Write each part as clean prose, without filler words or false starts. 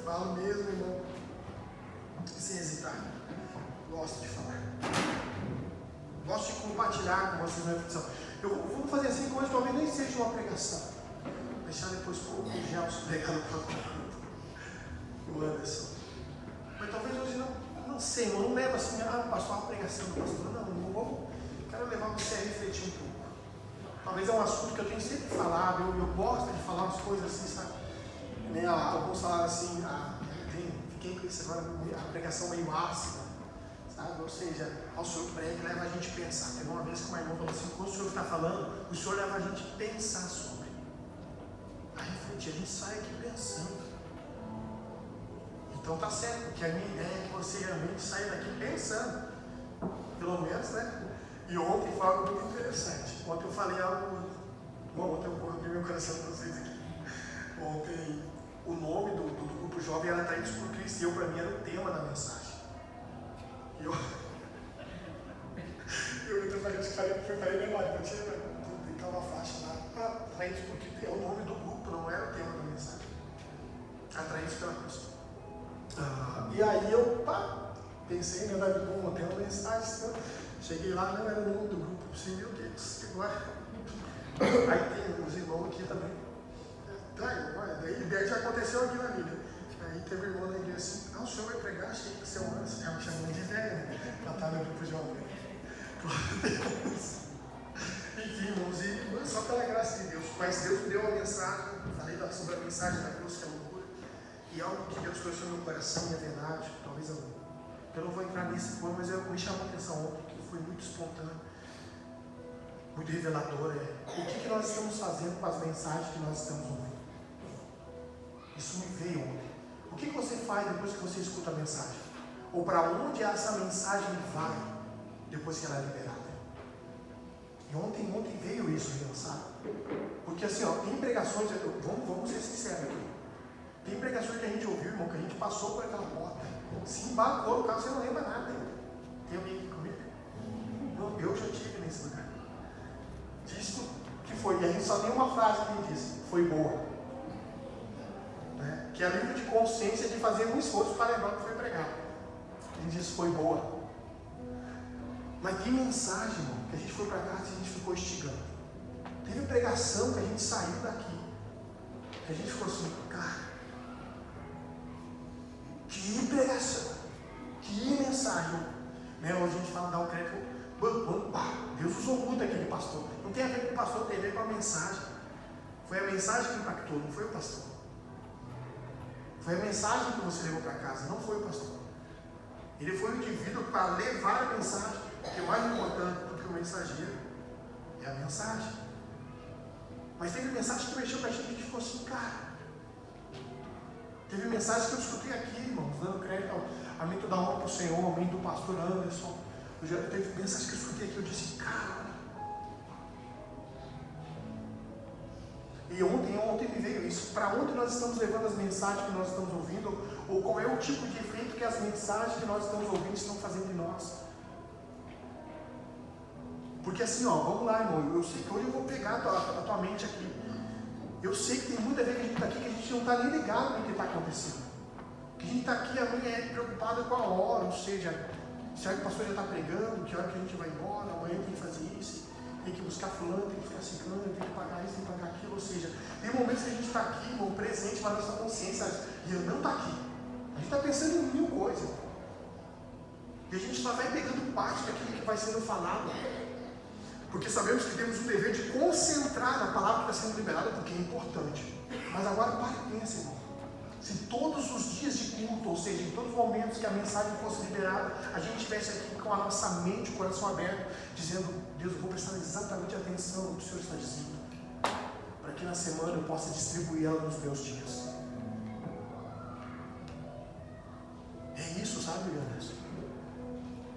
falo mesmo, irmão, sem hesitar. Gosto de falar. Gosto de compartilhar com vocês na reflexão. Vamos fazer assim, que hoje talvez nem seja uma pregação. Deixar depois com o Gelson pregando para o Anderson. Mas talvez hoje não sei, irmão, não leva assim, pastor, uma pregação do pastor. Não, quero levar você a refletir um pouco. Talvez é um assunto que eu tenho sempre falado, eu gosto de falar umas coisas assim, sabe? Alguns falaram assim, fiquei com isso agora, a pregação meio ácida, sabe? Ou seja, ao Senhor prega leva a gente a pensar. Teve uma vez que uma irmã falou assim, quando o Senhor está falando, o Senhor leva a gente a pensar sobre, a refletir, a gente sai aqui pensando. Então tá certo, porque a minha ideia é que você realmente saia daqui pensando, pelo menos, né? E ontem foi algo muito interessante. Ontem eu falei algo, ontem eu coloquei meu coração para vocês aqui. Ontem o nome do grupo jovem era Atraídos por Cristo, e para mim era o tema da mensagem. E eu preparei memória, eu tinha uma faixa lá, Atraídos por Cristo, é o nome do grupo, não era o tema da mensagem. Atraídos pela Cruz. E aí eu pensei, né, bom, tem uma mensagem, então, cheguei lá, não era o nome do grupo, assim, meu Deus, agora. Aí tem os irmãos aqui também. Daí já aconteceu aqui na vida. Aí teve um irmão na igreja assim, o senhor vai pregar, achei que você é uma, ela me chamando de velha, né? Ela tá no grupo jovem. Enfim, irmãos, e só pela graça de Deus. Mas Deus me deu uma mensagem, falei sobre a mensagem da cruz, que é loucura. E algo que Deus trouxe no meu coração, e é verdade, talvez eu não vou entrar nesse ponto, mas me chamou a atenção ontem, que foi muito espontâneo, muito revelador. O que nós estamos fazendo com as mensagens que nós estamos ouvindo? Isso me veio ontem. O que você faz depois que você escuta a mensagem? Ou para onde essa mensagem vai depois que ela é liberada? E ontem veio isso, sabe? Porque assim, tem pregações, vamos ser sinceros aqui. Tem pregações que a gente ouviu, irmão, que a gente passou por aquela porta, se embarcou no carro, você não lembra nada. Tem alguém aqui comigo? Não, eu já estive nesse lugar. Diz que foi, e a gente só tem uma frase que ele diz, foi boa. Né? Que é livre de consciência de fazer um esforço para lembrar o que foi pregado. Ele diz, foi boa. Mas tem mensagem, irmão, que a gente foi para casa e a gente ficou estigando. Teve pregação que a gente saiu daqui, que a gente ficou assim, cara, que pregação, que mensagem, né? Hoje a gente fala, dá um crédito, Deus usou muito aquele pastor, não tem a ver com o pastor, tem a ver com a mensagem. Foi a mensagem que impactou, não foi o pastor. Foi a mensagem que você levou para casa, não foi o pastor. Ele foi o indivíduo para levar a mensagem, porque o mais importante do que o mensageiro é a mensagem. Mas teve mensagem que mexeu com a gente ficou assim, cara. Teve mensagens que eu escutei aqui, irmãos, dando crédito ao aumento da honra para o Senhor, ao aumento do pastor Anderson. Teve mensagens que eu escutei aqui, eu disse, cara. E ontem me veio isso. Para onde nós estamos levando as mensagens que nós estamos ouvindo? Ou qual é o tipo de efeito que as mensagens que nós estamos ouvindo estão fazendo em nós? Porque assim, vamos lá, irmão. Eu sei que hoje eu vou pegar a tua mente aqui. Eu sei que tem muita vez que a gente está aqui que a gente não está nem ligado no que está acontecendo. Que a gente está aqui amanhã preocupado com a hora, ou seja, será que o pastor já está pregando? Que hora que a gente vai embora? Amanhã tem que fazer isso, tem que buscar fulano, tem que ficar ciclando, tem que pagar isso, tem que pagar aquilo. Ou seja, tem momentos que a gente está aqui, irmão, presente, mas nossa consciência não está aqui. A gente está pensando em mil coisas. E a gente só vai pegando parte daquilo que vai sendo falado. Porque sabemos que temos o dever de concentrar na palavra que está sendo liberada, porque é importante. Mas agora para e pensa, irmão. Se todos os dias de culto, ou seja, em todos os momentos que a mensagem fosse liberada, a gente estivesse aqui com a nossa mente, o coração aberto, dizendo, Deus, eu vou prestar exatamente atenção no que o Senhor está dizendo, para que na semana eu possa distribuir ela nos meus dias. É isso, sabe, Anderson?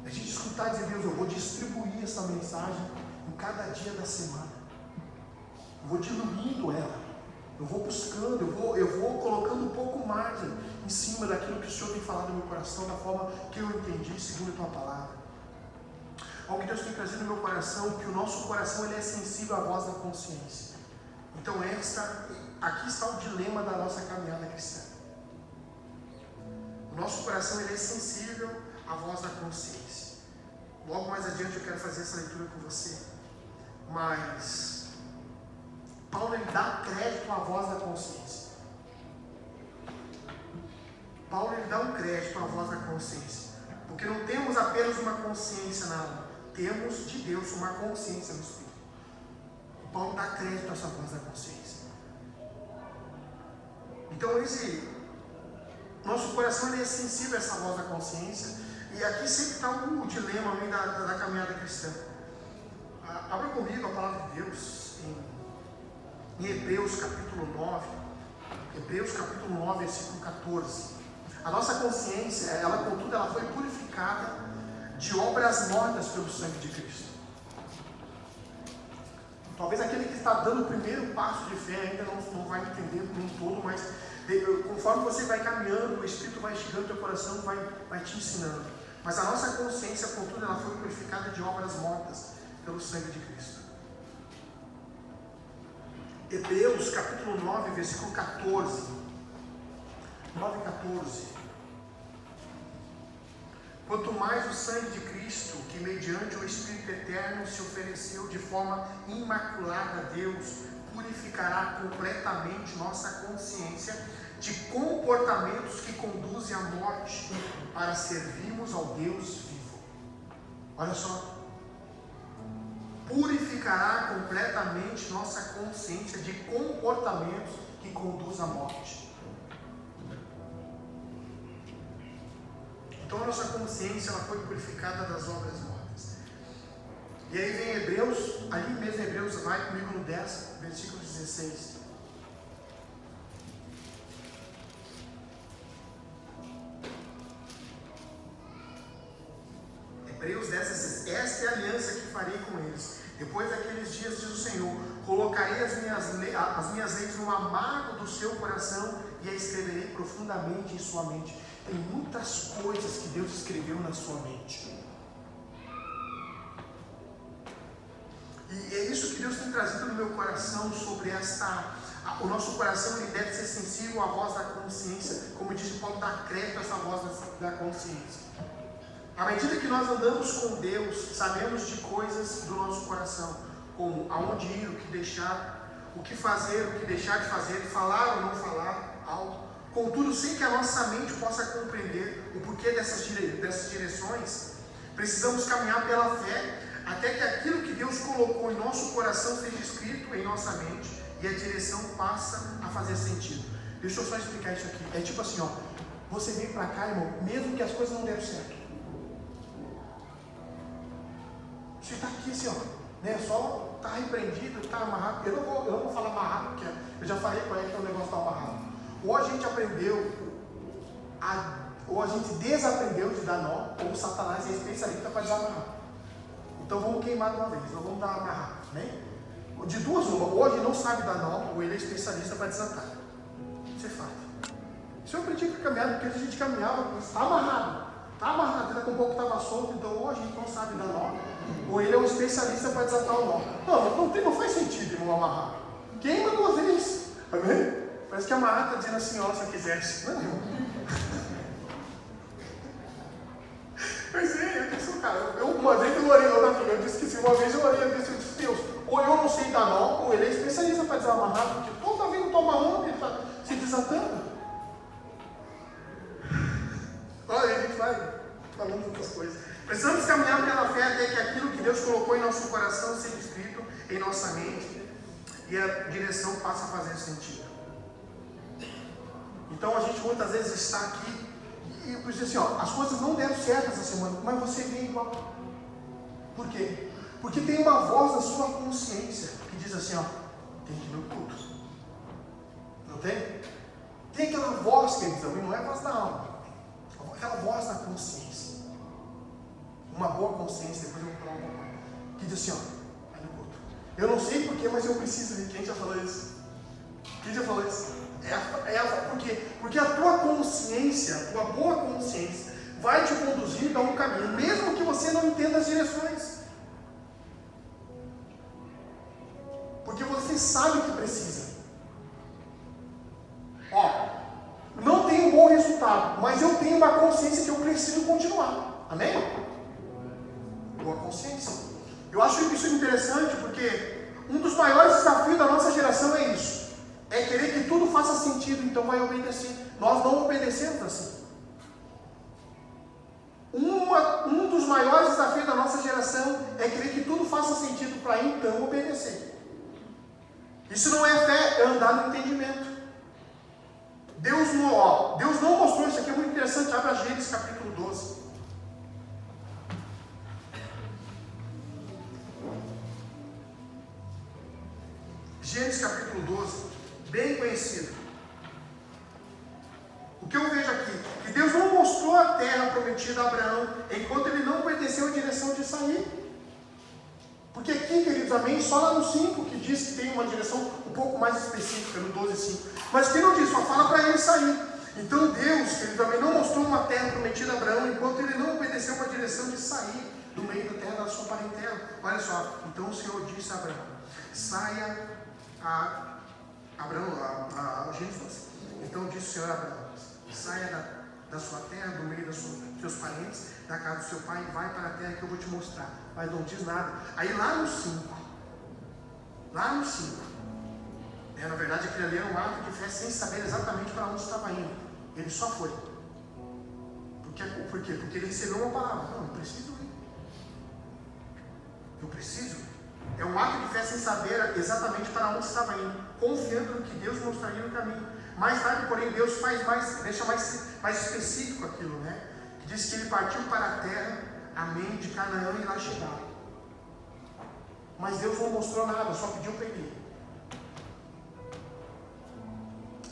A gente escutar e dizer, Deus, eu vou distribuir essa mensagem em cada dia da semana. Eu vou diluindo ela. Eu vou buscando, eu vou colocando um pouco mais em cima daquilo que o Senhor tem falado no meu coração, da forma que eu entendi, segundo a tua palavra. Algo que Deus tem trazido no meu coração, que o nosso coração ele é sensível à voz da consciência. Então aqui está o dilema da nossa caminhada cristã. Nosso coração ele é sensível à voz da consciência. Logo mais adiante eu quero fazer essa leitura com você. Mas Paulo ele dá crédito à voz da consciência. Paulo ele dá um crédito à voz da consciência. Porque não temos apenas uma consciência na alma, temos de Deus uma consciência no Espírito. Paulo dá crédito a essa voz da consciência. Então nosso coração ele é sensível a essa voz da consciência. E aqui sempre está o dilema da caminhada cristã. Abra comigo a palavra de Deus em Hebreus capítulo 9. Hebreus capítulo 9, versículo 14. A nossa consciência, contudo, ela foi purificada de obras mortas pelo sangue de Cristo. Talvez aquele que está dando o primeiro passo de fé ainda não vai entender como um todo, mas conforme você vai caminhando, o Espírito vai chegando no teu coração, vai te ensinando. Mas a nossa consciência, contudo, ela foi purificada de obras mortas pelo sangue de Cristo. Hebreus capítulo 9, versículo 14. 9:14. Quanto mais o sangue de Cristo, que mediante o Espírito Eterno se ofereceu de forma imaculada a Deus, purificará completamente nossa consciência de comportamentos que conduzem à morte, para servirmos ao Deus vivo. Olha só. Purificará completamente nossa consciência de comportamentos que conduzem à morte. Então a nossa consciência ela foi purificada das obras mortas. E aí vem Hebreus, ali mesmo Hebreus, vai comigo no 10, versículo 16. Hebreus 10, 16. Esta é a aliança que farei com eles. Depois daqueles dias, diz o Senhor, colocarei as minhas leis no amargo do seu coração e as escreverei profundamente em sua mente. Tem muitas coisas que Deus escreveu na sua mente. E é isso que Deus tem trazido no meu coração sobre o nosso coração ele deve ser sensível à voz da consciência. Como disse Paulo, dá crédito a essa voz da consciência. À medida que nós andamos com Deus, sabemos de coisas do nosso coração, como aonde ir, o que deixar, o que fazer, o que deixar de fazer, falar ou não falar algo. Contudo, sem que a nossa mente possa compreender o porquê dessas direções, precisamos caminhar pela fé, até que aquilo que Deus colocou em nosso coração seja escrito em nossa mente e a direção passa a fazer sentido. Deixa eu só explicar isso aqui. É tipo assim, ó, você vem para cá, irmão, mesmo que as coisas não deram certo. Você está aqui assim, ó, né? Só está repreendido, está amarrado. Eu não vou falar amarrado, porque eu já falei qual é que é o negócio está amarrado. Ou a gente aprendeu, ou a gente desaprendeu de dar nó, ou o Satanás é especialista para desamarrar. Então vamos queimar de uma vez, não vamos dar amarrar, né? De duas uma, ou a gente não sabe dar nó, ou ele é especialista para desatar. Isso é fato. Isso eu aprendi com a caminhada, porque a gente caminhava, está amarrado, daqui a pouco estava solto, então ou a gente não sabe dar nó, ou ele é um especialista para desatar o nó. Não faz sentido, irmão, amarrar. Queima duas vezes, amém? Parece que a amarrar está dizendo assim, ó, se eu quisesse. Não, irmão. Pois é, eu disse, cara, uma vez eu orei, eu disse que se uma vez eu orei, eu disse, Deus, ou eu não sei dar nó, ou ele é especialista para desamarrar, porque toda vez que eu estou amarrando, ele está se desatando. Olha, a gente vai falando outras coisas. Precisamos caminhar pela fé até que aquilo que Deus colocou em nosso coração seja escrito em nossa mente e a direção passe a fazer sentido. Então a gente muitas vezes está aqui e diz assim, ó, as coisas não deram certo essa semana, mas você vê igual. Por quê? Porque tem uma voz na sua consciência que diz assim, ó, tem que ir no culto. Não tem? Tem aquela voz que eles não é a voz da alma, aquela voz da consciência. Uma boa consciência, depois eu vou falar um pouco, que diz assim, ó, vai no culto. Eu não sei porquê, mas eu preciso ir. Quem já falou isso? Quem já falou isso? Por quê? Porque a tua consciência, a tua boa consciência, vai te conduzir a um caminho, mesmo que você não entenda as direções. Porque você sabe o que precisa. Ó, não tem um bom resultado resultado, mas eu tenho uma consciência que eu preciso continuar. Amém? Boa consciência. Eu acho isso interessante porque um dos maiores desafios da nossa geração é isso. É querer que tudo faça sentido, então vai obedecer. Nós não obedecemos assim. Um dos maiores desafios da nossa geração é querer que tudo faça sentido para então obedecer. Isso não é fé, é andar no entendimento. Deus não mostrou isso aqui, é muito interessante. Abre a Gênesis capítulo 12. Gênesis capítulo 12, bem conhecido. O que eu vejo aqui? Que Deus não mostrou a terra prometida a Abraão enquanto ele não obedeceu a direção de sair. Porque aqui, queridos, amém, só lá no 5 que diz que tem uma direção um pouco mais específica, no 12:5. Mas que não diz, só fala para ele sair. Então Deus, queridos, amém, não mostrou uma terra prometida a Abraão enquanto ele não obedeceu uma direção de sair do meio da terra da sua parentela. Olha só, então o Senhor disse a Abraão, saia Gênesis 12. Então disse o Senhor a Abraão, saia da sua terra, do meio dos seus parentes, da casa do seu pai, e vai para a terra que eu vou te mostrar. Mas não diz nada. Aí lá no 5, na verdade aquele ali era um ato de fé sem saber exatamente para onde estava indo. Ele só foi. Por quê? Porque ele recebeu uma palavra. Não, eu preciso ir. Eu preciso. É um ato de fé sem saber exatamente para onde estava indo, confiando no que Deus mostraria no caminho. Mais tarde, porém, Deus deixa mais específico aquilo, né? Que diz que ele partiu para a terra, amém, de Canaã e lá chegaram. Mas Deus não mostrou nada, só pediu para ele ir.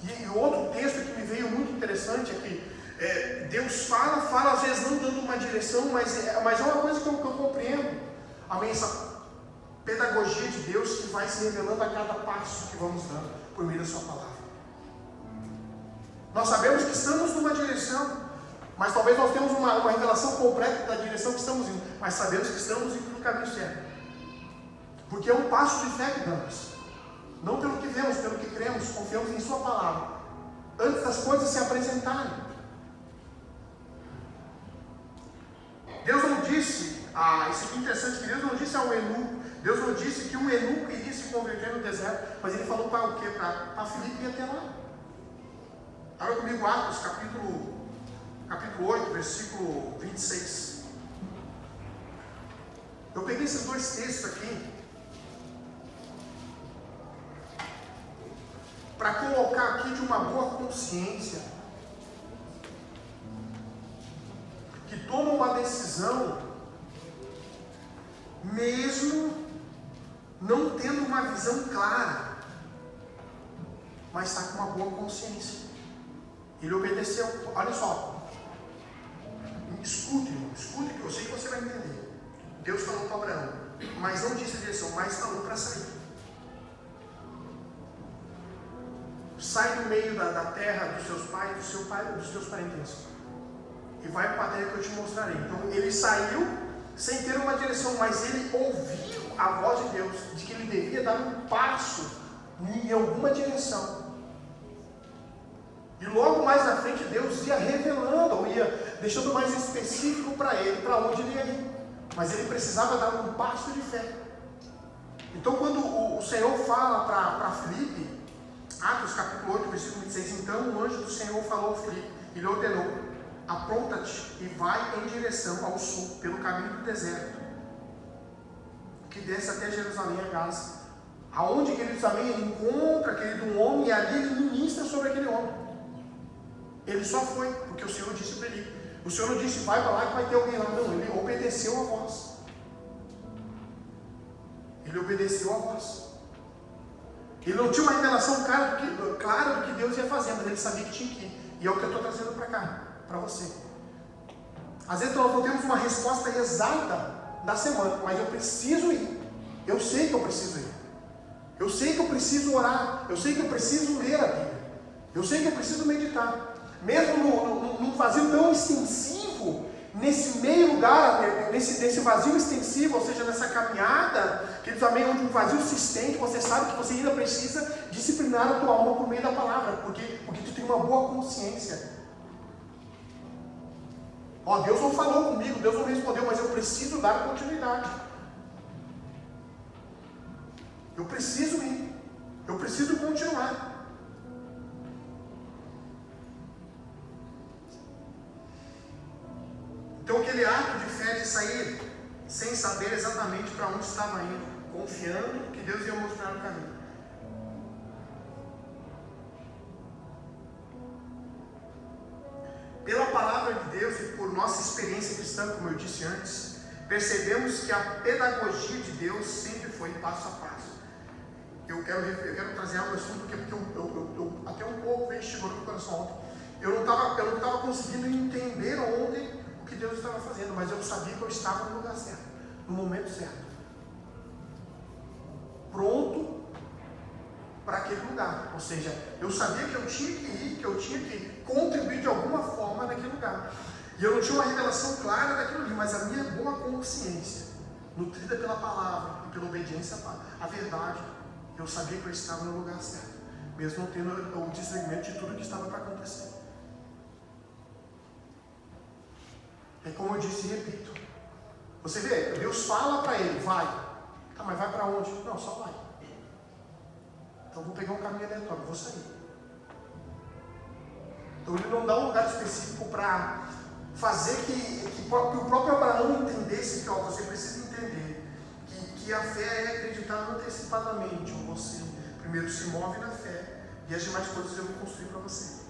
E outro texto que me veio muito interessante é que Deus fala às vezes não dando uma direção, mas é uma coisa que eu compreendo. Amém? Essa pedagogia de Deus que vai se revelando a cada passo que vamos dando por meio da sua palavra. Nós sabemos que estamos numa direção, mas talvez nós tenhamos uma revelação completa da direção que estamos indo, mas sabemos que estamos indo no caminho certo. Porque é um passo de fé que damos. Não pelo que vemos, pelo que cremos, confiamos em sua palavra. Antes das coisas se apresentarem. Deus não disse, isso aqui é interessante, que Deus não disse ao eunuco, Deus não disse que um eunuco iria se converter no deserto, mas ele falou para o quê? Para Filipe ir até lá. Abra comigo Atos, capítulo 8, versículo 26. Eu peguei esses dois textos aqui para colocar aqui de uma boa consciência que toma uma decisão mesmo não tendo uma visão clara, mas está com uma boa consciência. Ele obedeceu. Olha só, escute que eu sei que você vai entender. Deus falou para Abraão, mas não disse a direção, mas falou para sair. Sai do meio da terra dos seus pais, do seu pai, dos seus parentes, e vai para a terra que eu te mostrarei. Então ele saiu sem ter uma direção, mas ele ouviu a voz de Deus, de que ele devia dar um passo em alguma direção. E logo mais na frente Deus ia revelando, ou ia deixando mais específico para ele, para onde ele ia ir. Mas ele precisava dar um passo de fé. Então quando o Senhor fala para Filipe, Atos capítulo 8, versículo 26, então o anjo do Senhor falou a Filipe e lhe ordenou, apronta-te e vai em direção ao sul, pelo caminho do deserto, que desce até Jerusalém a Gaza. Aonde, queridos, amém, ele encontra, querido, um homem, e ali ele ministra sobre aquele homem. Ele só foi, porque o Senhor disse para ele. O Senhor não disse, vai para lá que vai ter alguém lá. Não, ele obedeceu a voz. Ele obedeceu a voz. Ele não tinha uma revelação clara do que Deus ia fazer, mas ele sabia que tinha que ir. E é o que eu estou trazendo para cá, para você. Às vezes nós não temos uma resposta exata da semana, mas eu preciso ir. Eu sei que eu preciso ir. Eu sei que eu preciso orar. Eu sei que eu preciso ler a Bíblia. Eu sei que eu preciso meditar. Mesmo num vazio tão extensivo, nesse meio lugar, nesse vazio extensivo, ou seja, nessa caminhada, que também onde um vazio se estende, você sabe que você ainda precisa disciplinar a tua alma por meio da palavra, porque tu tem uma boa consciência Ó, Deus não falou comigo, Deus não respondeu, mas eu preciso dar continuidade. Eu preciso ir. Eu preciso continuar. Então aquele ato de fé de sair sem saber exatamente para onde estava indo, confiando que Deus ia mostrar o caminho. Pela palavra de Deus e por nossa experiência cristã, como eu disse antes, percebemos que a pedagogia de Deus sempre foi passo a passo. Eu quero trazer algo assim, porque eu até um pouco veio chegou no meu coração ontem. Eu não estava conseguindo entender onde o que Deus estava fazendo, mas eu sabia que eu estava no lugar certo, no momento certo, pronto para aquele lugar. Ou seja, eu sabia que eu tinha que ir, que eu tinha que contribuir de alguma forma naquele lugar. E eu não tinha uma revelação clara daquilo ali, mas a minha boa consciência, nutrida pela palavra e pela obediência à verdade, eu sabia que eu estava no lugar certo, mesmo não tendo o discernimento de tudo que estava para acontecer. É como eu disse e repito. Você vê, Deus fala para ele, vai. Tá, mas vai para onde? Não, só vai. Então eu vou pegar um caminho aleatório, vou sair. Então ele não dá um lugar específico para fazer que o próprio Abraão entendesse que você precisa entender que a fé é acreditar antecipadamente. Você primeiro se move na fé e as demais coisas eu vou construir para você.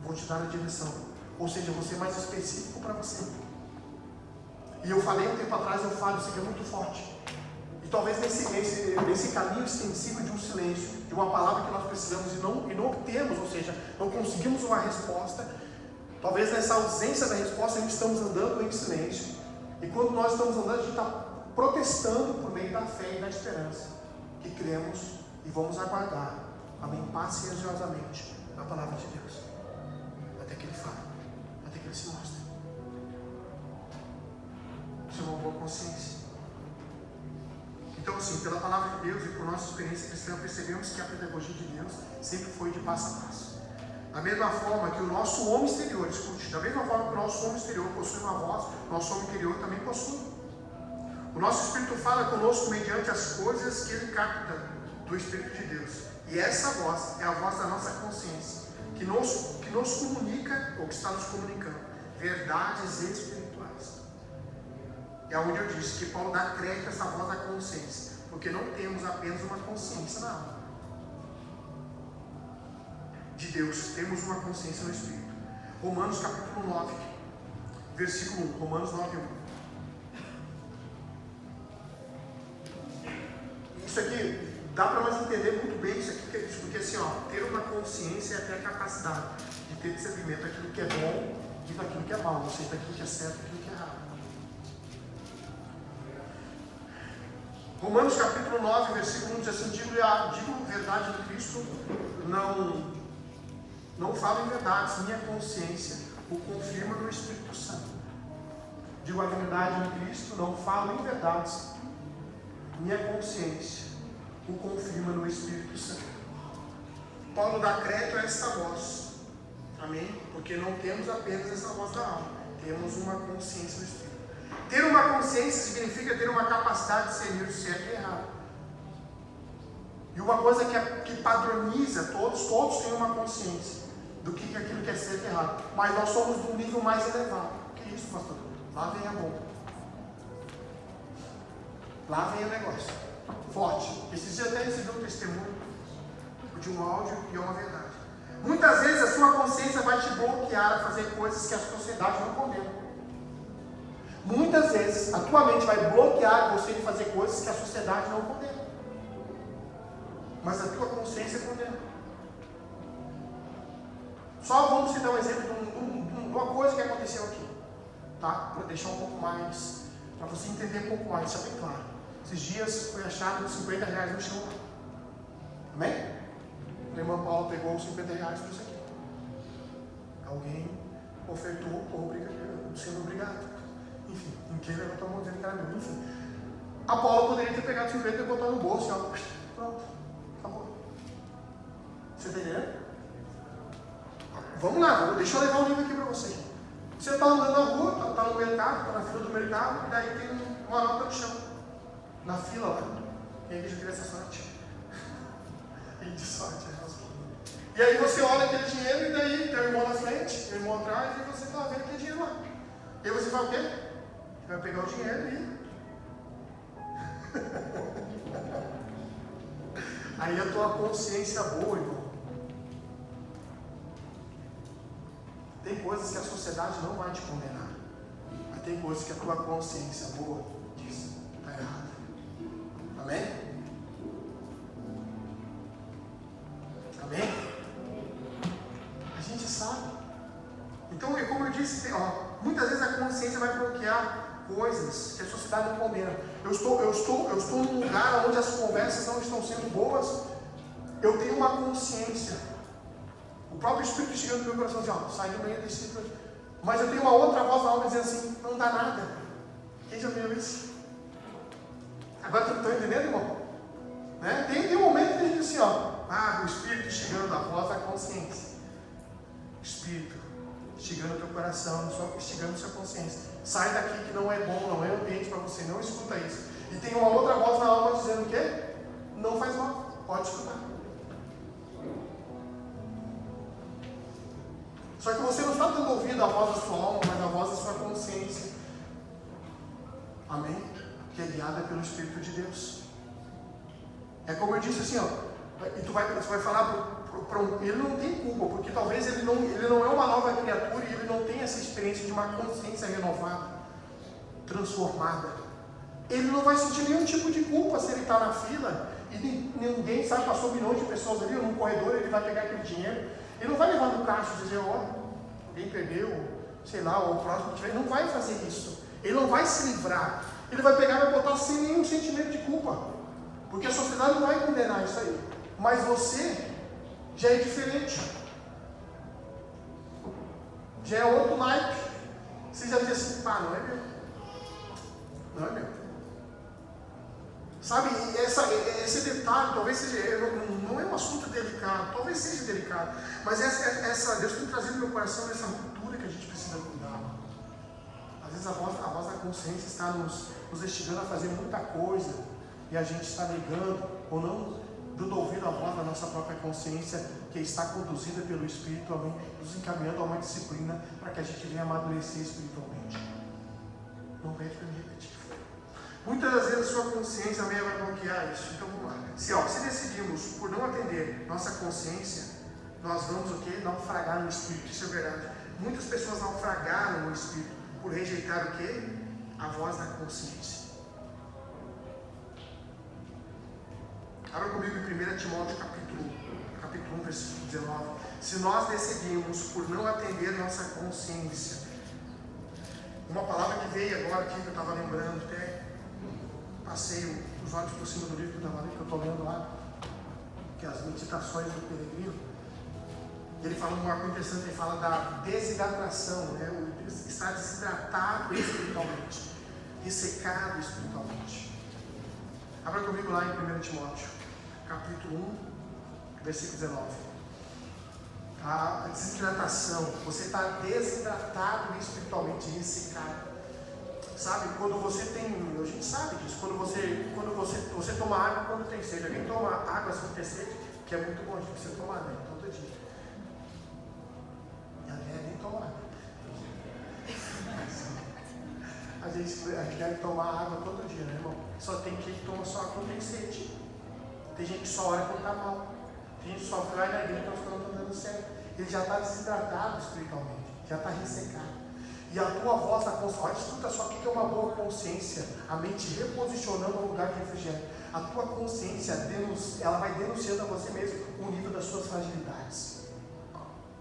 Vou te dar a direção. Ou seja, vou ser mais específico para você. E eu falei um tempo atrás, eu falo, isso aqui é muito forte. E talvez nesse caminho extensivo de um silêncio, de uma palavra que nós precisamos e não obtemos, ou seja, não conseguimos uma resposta, talvez nessa ausência da resposta, a gente estamos andando em silêncio. E quando nós estamos andando, a gente está protestando por meio da fé e da esperança, que cremos e vamos aguardar, amém, paciosamente, a palavra de Deus, até que Ele fale, até que Ele se mostre. Isso é uma boa consciência. Então, assim, pela palavra de Deus e por nossa experiência cristã, percebemos que a pedagogia de Deus sempre foi de passo a passo. Da mesma forma que o nosso homem exterior, escute, da mesma forma que o nosso homem exterior possui uma voz, o nosso homem interior também possui. O nosso Espírito fala conosco mediante as coisas que Ele capta do Espírito de Deus. E essa voz é a voz da nossa consciência, que nos comunica, ou que está nos comunicando, verdades espirituais. É onde eu disse que Paulo dá crédito a essa voz da consciência, porque não temos apenas uma consciência na alma de Deus, temos uma consciência no Espírito. Romanos capítulo 9, versículo 1. Romanos 9, 1. Isso aqui, dá para nós entender muito bem isso aqui, porque assim, ter uma consciência é ter a capacidade de ter discernimento daquilo que é bom e daquilo que é mal, ou seja, daquilo que é certo e daquilo que é errado. Romanos capítulo 9, versículo 1 diz assim: digo verdade em Cristo, não falo em verdades, minha consciência o confirma no Espírito Santo. Digo a verdade em Cristo, não falo em verdades, minha consciência o confirma no Espírito Santo. Paulo dá crédito a essa voz, amém? Porque não temos apenas essa voz da alma, temos uma consciência no Espírito. Ter uma consciência significa ter uma capacidade de discernir o certo e errado. E uma coisa que padroniza, todos têm uma consciência do que aquilo que é certo e errado. Mas nós somos de um nível mais elevado. O que é isso, pastor? Lá vem a bomba. Lá vem o negócio. Forte. Esses dias até recebi um testemunho de um áudio e é uma verdade. Muitas vezes a sua consciência vai te bloquear a fazer coisas que a sociedade não condena. Muitas vezes a tua mente vai bloquear você de fazer coisas que a sociedade não condena, mas a tua consciência condena. Só vamos te dar um exemplo de uma coisa que aconteceu aqui, tá? Para deixar um pouco mais, para você entender um pouco mais, isso é bem claro. Esses dias foi achado R$50 no chão. Amém? A irmã Paula pegou os R$50 por isso aqui. Alguém ofertou sendo obrigado. Enfim, ninguém levantou a mão dizendo que era meu. Enfim, a Paula poderia ter pegado 50 e botado no bolso, pronto, acabou. Você está entendendo? Vamos lá, deixa eu levar um livro aqui para você. Você está andando na rua, está no mercado, está na fila do mercado, e daí tem uma nota no chão, na fila lá. E aí já teve essa sorte. E de sorte, e aí você olha aquele dinheiro, e daí tem o irmão na frente, o irmão atrás, e você está vendo aquele dinheiro lá. E aí você vai o quê? Você vai pegar o dinheiro e... Aí a tua consciência boa, irmão. Tem coisas que a sociedade não vai te condenar, mas tem coisas que a tua consciência boa diz, está errado. Amém? Amém? A gente sabe. Então, como eu disse, muitas vezes a consciência vai bloquear coisas que a sociedade não condena. Eu estou num lugar onde as conversas não estão sendo boas. Eu tenho uma consciência. O próprio Espírito chegando no meu coração assim, sai do meio desse Espírito. Mas eu tenho uma outra voz na alma dizendo assim, não dá nada. Quem já viu isso? Agora tu está entendendo, irmão? Né? Tem um momento que a gente diz assim, o Espírito chegando, a voz da consciência. Espírito chegando no teu coração, chegando na sua consciência. Sai daqui que não é bom, não é ambiente para você, não escuta isso. E tem uma outra voz na alma dizendo o quê? Não faz mal, pode escutar. Só que você não está dando ouvido à voz da sua alma, mas à voz da sua consciência. Amém? Que é guiada pelo Espírito de Deus. É como eu disse assim, e você vai falar ele não tem culpa, porque talvez ele não é uma nova criatura e ele não tem essa experiência de uma consciência renovada, transformada. Ele não vai sentir nenhum tipo de culpa se ele está na fila e ninguém sabe, passou milhões de pessoas ali num corredor, ele vai pegar aquele dinheiro. Ele não vai levar no caixa e dizer, alguém perdeu, sei lá, ou o próximo tiver. Ele não vai fazer isso. Ele não vai se livrar. Ele vai pegar e vai botar sem nenhum sentimento de culpa. Porque a sociedade não vai condenar isso aí. Mas você já é diferente. Já é outro naipe. Você já diz assim, não é meu. Não é meu. Sabe, esse detalhe, talvez seja, não é um assunto delicado, talvez seja delicado, mas Deus tem trazido no meu coração essa ruptura que a gente precisa cuidar. Às vezes a voz da consciência está nos instigando a fazer muita coisa, e a gente está negando, ou não dando ouvido à voz da nossa própria consciência, que está conduzida pelo Espírito, amém, nos encaminhando a uma disciplina, para que a gente venha amadurecer espiritualmente. Não pede para me repetir. Muitas das vezes a sua consciência também vai bloquear isso. Então vamos lá. Se decidimos por não atender nossa consciência, nós vamos o quê? Naufragar no Espírito. Isso é verdade. Muitas pessoas naufragaram no Espírito por rejeitar o quê? A voz da consciência. Abra comigo em 1 Timóteo capítulo 1, versículo 19. Se nós decidimos por não atender nossa consciência, uma palavra que veio agora aqui, que eu estava lembrando até, passei os olhos por cima do livro que eu estava lendo, que eu estou lendo lá, que é as meditações do peregrino. Ele fala uma coisa interessante, ele fala da desidratação, né? Está desidratado espiritualmente, ressecado espiritualmente. Abra comigo lá em 1 Timóteo, capítulo 1, versículo 19. A desidratação, você está desidratado espiritualmente, ressecado. Sabe, quando você tem, a gente sabe disso, quando você toma água quando tem sede, alguém toma água sem ter sede, que é muito bom, a gente precisa tomar, né, todo dia. E a mulher nem toma água. A gente deve tomar água todo dia, né, irmão? Só tem gente que toma só quando tem sede. Tem gente que só ora quando está mal. Tem gente que só vai na igreja quando não está dando certo. Ele já está desidratado espiritualmente, já está ressecado. E a tua voz da consciência, olha, escuta só o que é uma boa consciência, a mente reposicionando no lugar de refrigério. A tua consciência, ela vai denunciando a você mesmo o nível das suas fragilidades.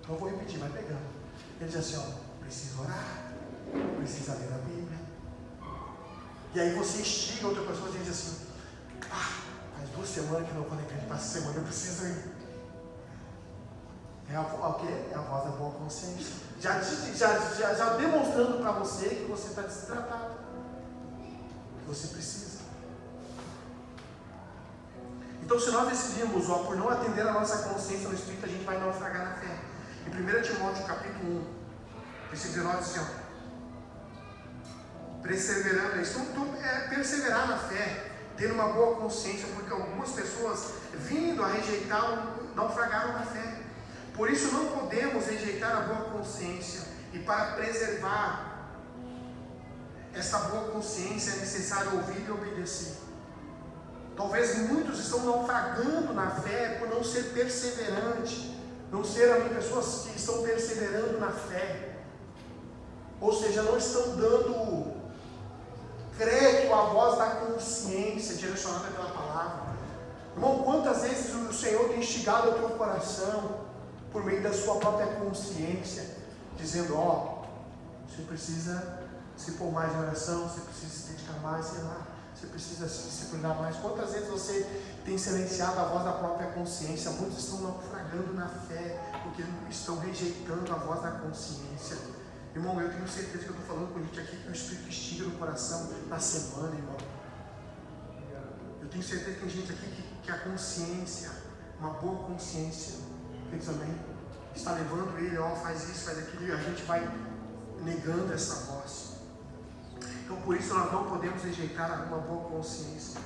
Então eu vou repetir, vai pegando. Ele diz assim, precisa orar, precisa ler a Bíblia. E aí você instiga outra pessoa e diz assim, faz 2 semanas que eu não vou na igreja, para essa semana eu preciso ir. É o quê? É a voz da boa consciência. Já demonstrando para você que você está desidratado. Que você precisa. Então, se nós decidimos, por não atender a nossa consciência no Espírito, a gente vai naufragar na fé. Em 1 Timóteo capítulo 1, Versículo 19 diz assim, ó, perseverando, então é perseverar na fé, ter uma boa consciência, porque algumas pessoas, vindo a rejeitá-lo, naufragaram na fé. Por isso não podemos rejeitar a boa consciência, e para preservar essa boa consciência é necessário ouvir e obedecer. Talvez muitos estão naufragando na fé por não ser perseverante, não serem pessoas que estão perseverando na fé, ou seja, não estão dando crédito à voz da consciência direcionada pela palavra. Irmão, quantas vezes o Senhor tem instigado o teu coração por meio da sua própria consciência, dizendo, ó, você precisa se pôr mais em oração, você precisa se dedicar mais, sei lá, você precisa se disciplinar mais. Quantas vezes você tem silenciado a voz da própria consciência? Muitos estão naufragando na fé, porque estão rejeitando a voz da consciência. Irmão, eu tenho certeza que eu estou falando com gente aqui que o Espírito instiga no coração na semana, irmão. Eu tenho certeza que tem gente aqui que a consciência, uma boa consciência, eles também está levando ele, ó, faz isso, faz aquilo, e a gente vai negando essa voz. Então por isso nós não podemos rejeitar uma boa consciência.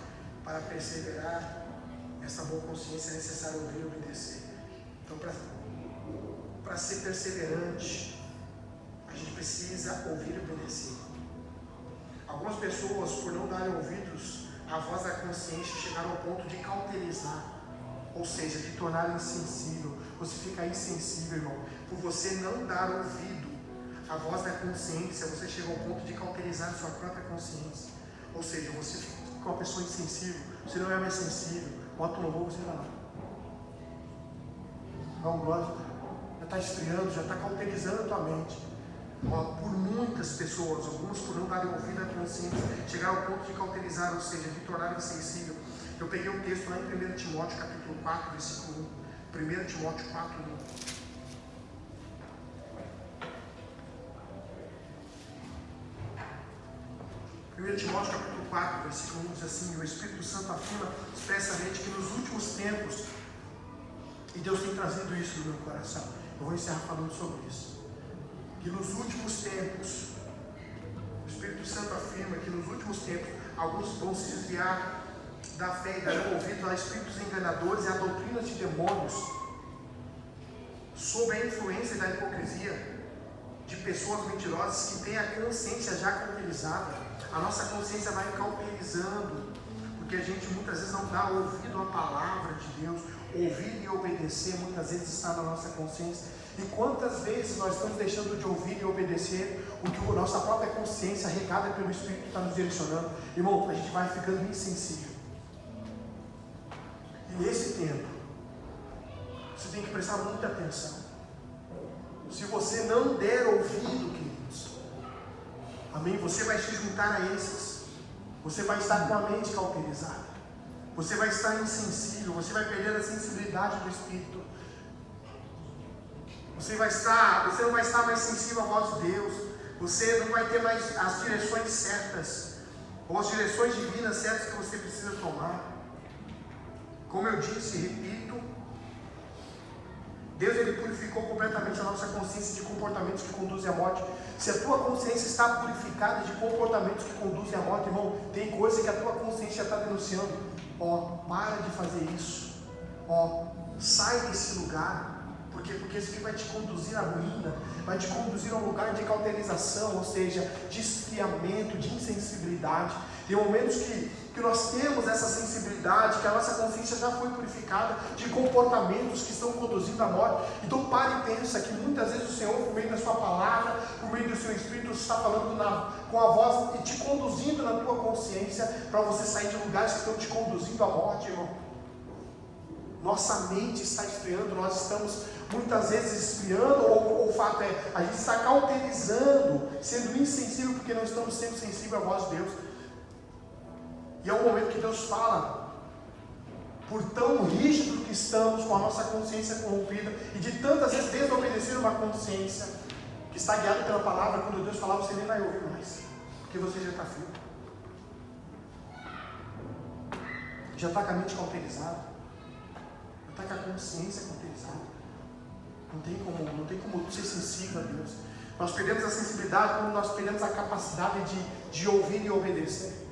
Para perseverar essa boa consciência é necessário ouvir e obedecer. Então para ser perseverante, a gente precisa ouvir e obedecer. Algumas pessoas, por não darem ouvidos à voz da consciência, chegaram ao ponto de cauterizar, ou seja, de tornar insensível. Você fica insensível, irmão, por você não dar ouvido à voz da consciência. Você chega ao ponto de cauterizar a sua própria consciência, ou seja, você fica uma pessoa insensível. Você não é mais sensível. Bota um louvor, você vai lá, dá um glória, já está esfriando, já está cauterizando a tua mente. Por muitas pessoas, algumas por não darem ouvido à consciência, chegaram ao ponto de cauterizar, ou seja, de tornar insensível. Eu peguei um texto lá em 1 Timóteo capítulo 4, versículo 1. 1 Timóteo 4, 1. 1 Timóteo capítulo 4, versículo 1 diz assim: o Espírito Santo afirma expressamente que nos últimos tempos, e Deus tem trazido isso no meu coração, eu vou encerrar falando sobre isso, que nos últimos tempos, o Espírito Santo afirma que nos últimos tempos, alguns vão se desviar da fé e darão ouvido a espíritos enganadores e a doutrinas de demônios, sob a influência da hipocrisia de pessoas mentirosas que têm a consciência já cauterizada. A nossa consciência vai cauterizando, porque a gente muitas vezes não dá ouvido à palavra de Deus. Ouvir e obedecer muitas vezes está na nossa consciência. E quantas vezes nós estamos deixando de ouvir e obedecer o que a nossa própria consciência, regada pelo Espírito, está nos direcionando? Irmão, a gente vai ficando insensível. E nesse tempo, você tem que prestar muita atenção. Se você não der ouvido, queridos, amém? Você vai se juntar a esses. Você vai estar com a mente cauterizada. Você vai estar insensível. Você vai perder a sensibilidade do Espírito. Você não vai estar mais sensível à voz de Deus. Você não vai ter mais as direções certas, ou as direções divinas certas que você precisa tomar. Como eu disse e repito, Deus ele purificou completamente a nossa consciência de comportamentos que conduzem à morte. Se a tua consciência está purificada de comportamentos que conduzem à morte, irmão, tem coisa que a tua consciência está denunciando. Ó, para de fazer isso. Ó, sai desse lugar. Porque isso aqui vai te conduzir à ruína, vai te conduzir a um lugar de cauterização, ou seja, de esfriamento, de insensibilidade. Tem momentos que nós temos essa sensibilidade, que a nossa consciência já foi purificada de comportamentos que estão conduzindo à morte. Então pare e pensa que muitas vezes o Senhor, por meio da sua palavra, por meio do seu Espírito, está falando com a voz e te conduzindo na tua consciência para você sair de lugares que estão te conduzindo à morte, irmão. Nossa mente está esfriando, nós estamos muitas vezes esfriando, ou o fato é, a gente está cauterizando, sendo insensível porque não estamos sendo sensíveis à voz de Deus. E é um momento que Deus fala, por tão rígido que estamos com a nossa consciência corrompida, e de tantas vezes desobedecer uma consciência que está guiada pela palavra, quando Deus falar, você nem vai ouvir mais, porque você já está frio, já está com a mente cauterizada, está com a consciência cauterizada. Não tem como ser sensível a Deus. Nós perdemos a sensibilidade quando nós perdemos a capacidade de ouvir e obedecer.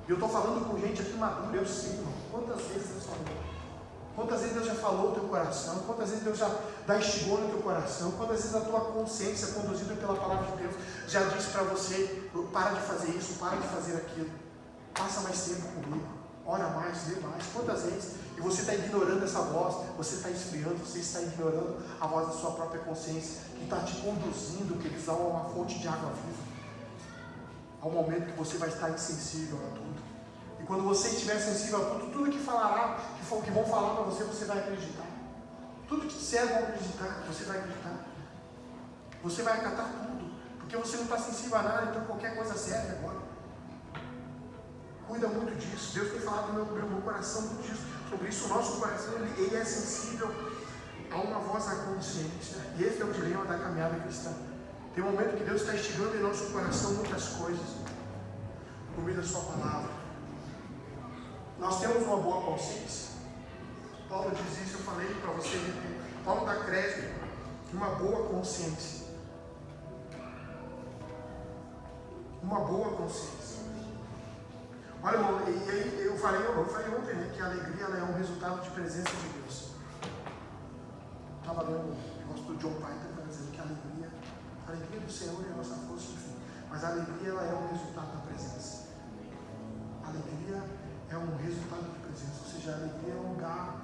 Eu estou falando com gente aqui madura, eu sei, irmão. Quantas vezes Deus falou? Quantas vezes Deus já falou no teu coração? Quantas vezes Deus já instigou no teu coração? Quantas vezes a tua consciência, conduzida pela palavra de Deus, já disse para você: para de fazer isso, para de fazer aquilo, passa mais tempo comigo, ora mais, lê mais. Quantas vezes? E você está ignorando essa voz, você está esfriando, você está ignorando a voz da sua própria consciência, que está te conduzindo, queridos, a uma fonte de água viva. Ao momento que você vai estar insensível a tudo. E quando você estiver sensível a tudo, tudo que falará, que vão falar para você, você vai acreditar. Tudo que disser vão acreditar, você vai acreditar. Você vai acatar tudo, porque você não está sensível a nada, então qualquer coisa serve agora. Cuida muito disso. Deus tem falado no meu coração muito disso. Sobre isso, o nosso coração ele é sensível a uma voz da consciência. E esse é o dilema da caminhada cristã. Tem um momento que Deus está instigando em nosso coração muitas coisas, por meio da sua palavra. Nós temos uma boa consciência. Paulo diz isso, eu falei para você. Paulo dá crédito de uma boa consciência. Uma boa consciência. Olha, irmão, e aí eu falei ontem, né, que a alegria ela é um resultado de presença de Deus. Estava lendo o negócio do John Piper, dizendo que a alegria do Senhor é a nossa força, enfim. Mas a alegria ela é um resultado da presença. A alegria é um resultado de presença, ou seja, a alegria é um lugar,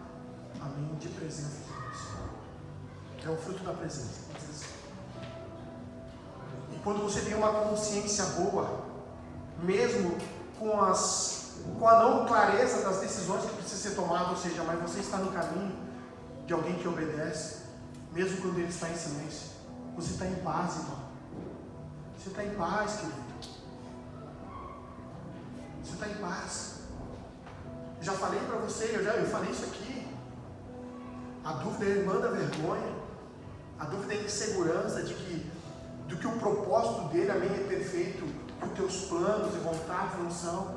amém, de presença de Deus. É o fruto da presença. E quando você tem uma consciência boa, mesmo com a não clareza das decisões que precisam ser tomadas, ou seja, mas você está no caminho de alguém que obedece, mesmo quando ele está em silêncio, você está em paz, irmão. Você está em paz, querido. Você está em paz. Eu já falei para você, eu falei isso aqui. A dúvida é a irmã da vergonha. A dúvida é a insegurança do que o propósito dele, amém, é perfeito, que os teus planos e vontades não são.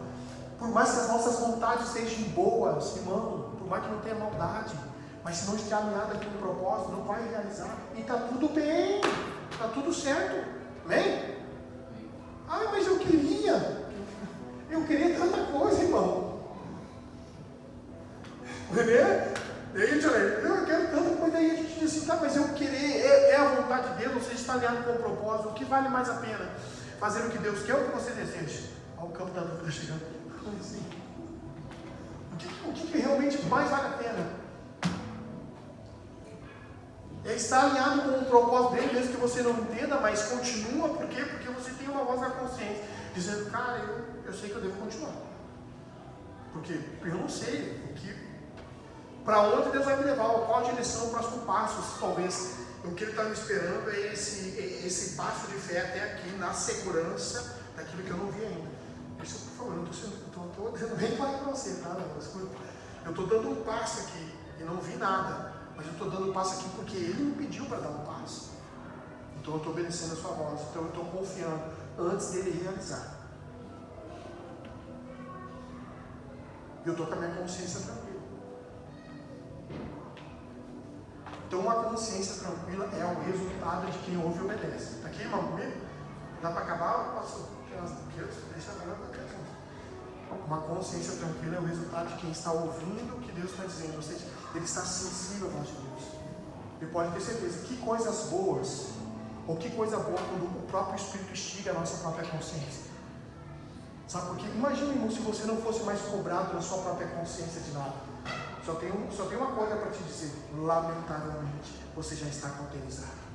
Por mais que as nossas vontades sejam boas, irmão, por mais que não tenha maldade, mas se não estiver alinhada com o propósito, não vai realizar. E está tudo bem, está tudo certo. Amém? Ah, mas eu queria tanta coisa, irmão. Eu quero tanta coisa. Aí a gente diz assim, tá, mas eu querer é a vontade de Deus, você está alinhado com o propósito. O que vale mais a pena? Fazer o que Deus quer ou o que você deseja? Olha o campo da dúvida chegando. Assim. O que realmente mais vale a pena? É estar alinhado com o propósito dele, mesmo que você não entenda, mas continua. Por quê? Porque você tem uma voz da consciência dizendo, cara, eu sei que eu devo continuar. Porque eu não sei para onde Deus vai me levar, qual a direção, o próximo passo. Talvez o que ele está me esperando é esse passo de fé até aqui, na segurança daquilo que eu não vi ainda. Isso, por favor, eu estou dizendo bem claro para você, tá? Eu estou dando um passo aqui e não vi nada, mas eu estou dando um passo aqui porque ele me pediu para dar um passo. Então eu estou obedecendo a sua voz, então eu estou confiando antes dele realizar. E eu estou com a minha consciência tranquila. Então uma consciência tranquila é o resultado de quem ouve e obedece. Está aqui, irmão, comigo? Dá para acabar? Eu posso tirar as Deus? Deixa agora para cá. Uma consciência tranquila é o resultado de quem está ouvindo o que Deus está dizendo. Ou seja, ele está sensível à voz de Deus. E pode ter certeza, que coisas boas, ou que coisa boa quando o próprio Espírito instiga a nossa própria consciência. Sabe por quê? Imagina, irmão, se você não fosse mais cobrado na sua própria consciência de nada. Só tem uma coisa para te dizer. Lamentavelmente, você já está cauterizado.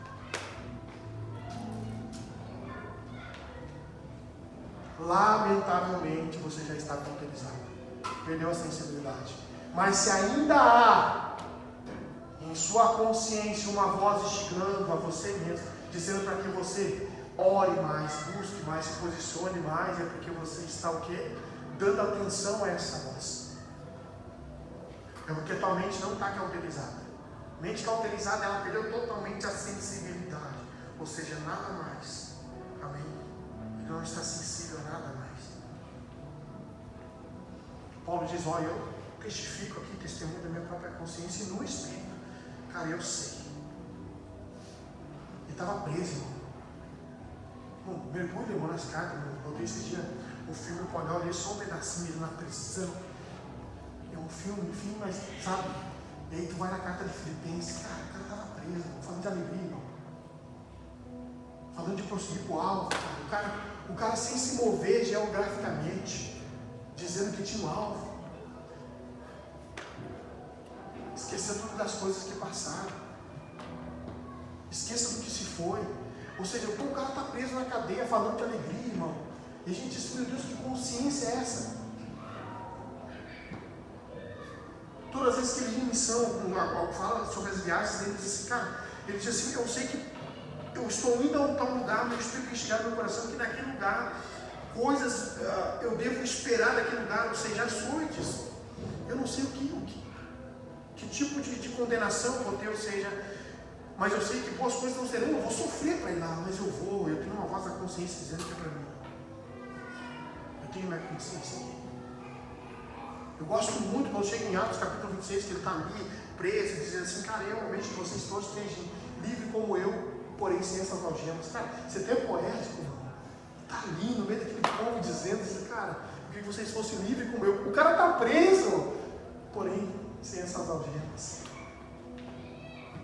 Lamentavelmente, você já está cauterizado. Perdeu a sensibilidade. Mas se ainda há em sua consciência uma voz instigando a você mesmo, dizendo para que você ore mais, busque mais, se posicione mais, é porque você está o quê? Dando atenção a essa voz. É porque tua mente não está cauterizada. Mente cauterizada, ela perdeu totalmente a sensibilidade. Ou seja, nada mais. Amém? Ele não está sensível a nada mais. Paulo diz, olha, eu testifico aqui, testemunho da minha própria consciência e no Espírito. Cara, eu sei. E estava preso, irmão. Bom, mergulho, irmão, nas cartas, irmão. Eu vi esse dia o filme, pode olhar só um pedacinho dele na prisão. É um filme, enfim, mas sabe? E aí tu vai na carta de Filipenses, cara, o cara estava preso, irmão, falando de alegria, irmão. Falando de prosseguir para o alvo, cara. O cara sem se mover geograficamente, dizendo que tinha um alvo. Esquecer tudo das coisas que passaram. Esqueça do que se foi. Ou seja, o cara está preso na cadeia falando de alegria, irmão. E a gente diz, meu Deus, que consciência é essa? Todas as vezes que ele ia em missão, fala sobre as viagens, ele diz assim, cara, ele diz assim, eu sei que eu estou indo a um tal lugar, mas eu espero que chegar no meu coração que naquele lugar, coisas eu devo esperar daquele lugar, ou seja, açoites. Eu não sei que tipo de condenação eu vou ter, ou seja, mas eu sei que boas coisas não serão, eu vou sofrer para ir lá, mas eu tenho uma voz da consciência dizendo que é para mim. Eu tenho minha consciência aqui. Eu gosto muito quando chega em Atos capítulo 26, que ele está ali, preso, dizendo assim, cara, é o momento que vocês todos estejam livres como eu, porém sem essas algemas. Cara, você tem poético, irmão. Está ali no meio daquele povo dizendo assim, cara, eu queria que vocês fossem livres como eu. O cara está preso, porém sem essas algemas.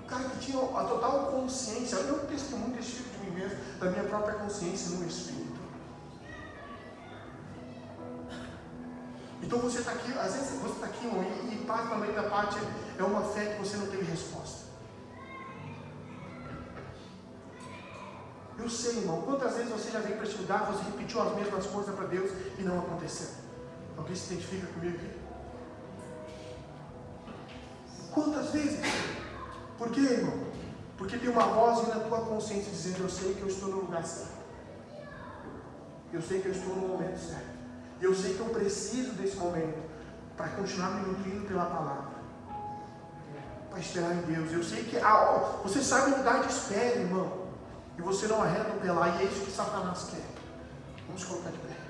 O cara que tinha a total consciência, eu testemunho desse tipo de mim mesmo, da minha própria consciência no Espírito. Então você está aqui, às vezes você está aqui, irmão, e parte também da parte é uma fé que você não teve resposta. Eu sei, irmão, quantas vezes você já veio para este lugar, você repetiu as mesmas coisas para Deus e não aconteceu? Alguém se identifica comigo aqui? Quantas vezes? Por quê, irmão? Porque tem uma voz na tua consciência dizendo, eu sei que eu estou no lugar certo. Eu sei que eu estou no momento certo. E eu sei que eu preciso desse momento para continuar me nutrindo pela palavra. Para esperar em Deus. Eu sei que você sabe o lugar de espera, irmão. E você não arreda o pé lá. E é isso que Satanás quer. Vamos colocar de pé.